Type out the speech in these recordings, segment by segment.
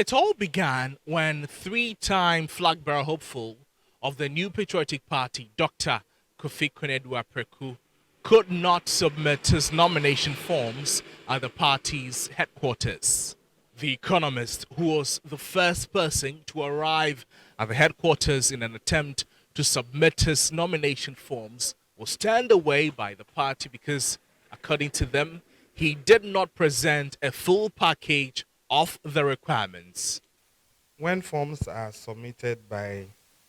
It all began when three-time flag bearer hopeful of the New Patriotic Party, Dr. Appraku, could not submit his nomination forms at the party's headquarters. The economist, who was the first person to arrive at the headquarters in an attempt to submit his nomination forms, was turned away by the party because, according to them, he did not present a full package of the requirements. When forms are submitted by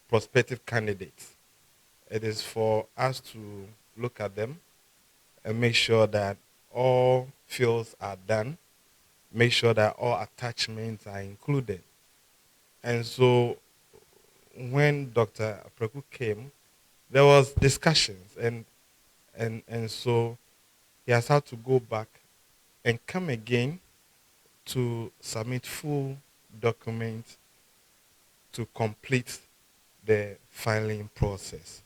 prospective candidates, it is for us to look at them and make sure that all fields are done, make sure that all attachments are included. And so when Dr. Appraku came, there was discussions and so he has had to go back and come again to submit full documents to complete the filing process.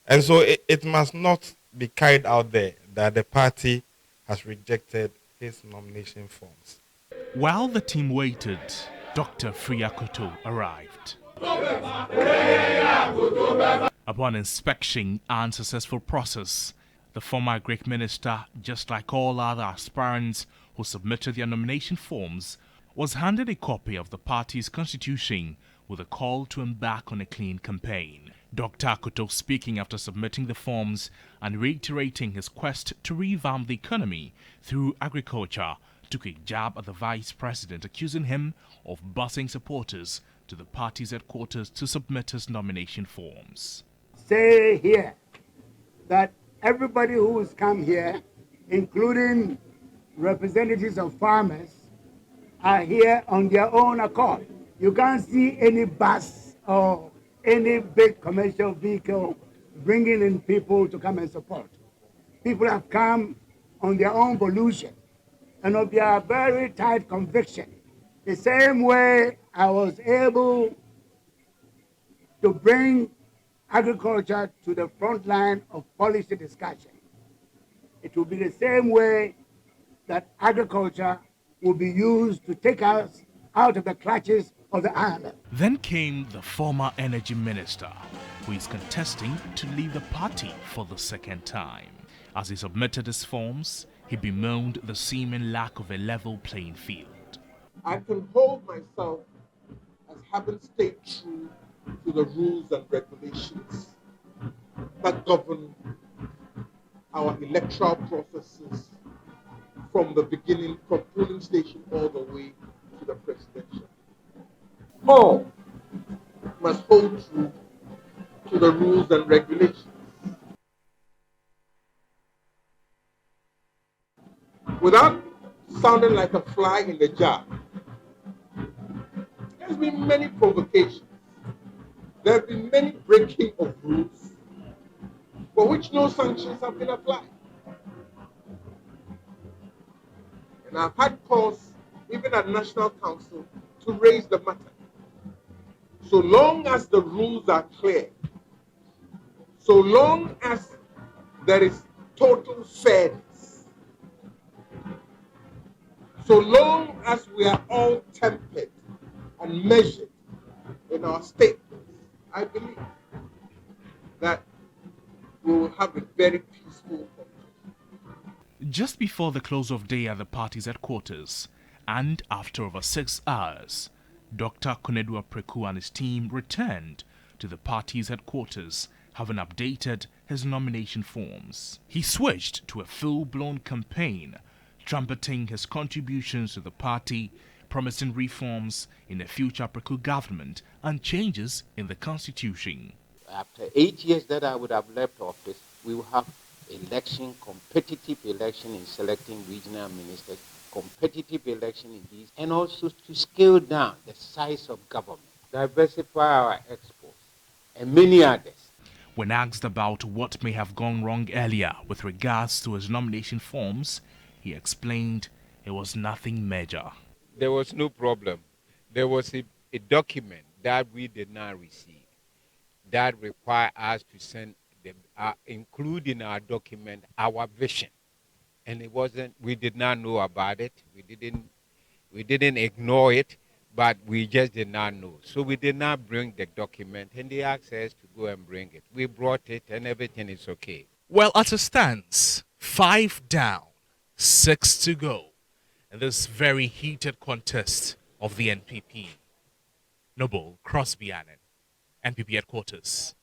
And so it must not be carried out there that the party has rejected his nomination forms. While the team waited, Dr. Friakoto arrived. Upon inspection and successful process, the former Greek minister, just like all other aspirants who submitted their nomination forms, was handed a copy of the party's constitution with a call to embark on a clean campaign. Dr. Akoto, speaking after submitting the forms and reiterating his quest to revamp the economy through agriculture, took a jab at the vice president, accusing him of busing supporters to the party's headquarters to submit his nomination forms. Say here that everybody who has come here, including representatives of farmers, are here on their own accord. You can't see any bus or any big commercial vehicle bringing in people to come and support. People have come on their own volition and of their very tight conviction. The same way I was able to bring agriculture to the front line of policy discussion, it will be the same way that agriculture will be used to take us out of the clutches of the IMF. Then came the former energy minister, who is contesting to leave the party for the second time. As he submitted his forms, he bemoaned the seeming lack of a level playing field. I can hold myself as having stayed true to the rules and regulations that govern our electoral processes from the beginning, from polling station all the way to the presidential. All must hold true to the rules and regulations. Without sounding like a fly in the jar, there's been many provocations. There have been many breaking of rules for which no sanctions have been applied. And I've had calls, even at National Council, to raise the matter. So long as the rules are clear, so long as there is total fairness, so long as we are all tempered and measured in our statements, I believe that we will have a very peaceful conversation. Just before the close of day at the party's headquarters, and after over 6 hours, Dr. Appraku and his team returned to the party's headquarters, having updated his nomination forms. He switched to a full-blown campaign, trumpeting his contributions to the party, promising reforms in the future Appraku government and changes in the constitution. After 8 years that I would have left office, we will have election, competitive election in selecting regional ministers, competitive election in these, and also to scale down the size of government, diversify our exports, and many others. When asked about what may have gone wrong earlier with regards to his nomination forms, he explained it was nothing major. There was no problem. There was a document that we did not receive that required us to send, include in our document our vision. And it wasn't, we did not know about it. We didn't ignore it, but we just did not know. So we did not bring the document, and they asked us to go and bring it. We brought it, and everything is okay. Well, as it stands, 5 down, 6 to go in this very heated contest of the NPP. Noble Crosby Annan, NPP headquarters.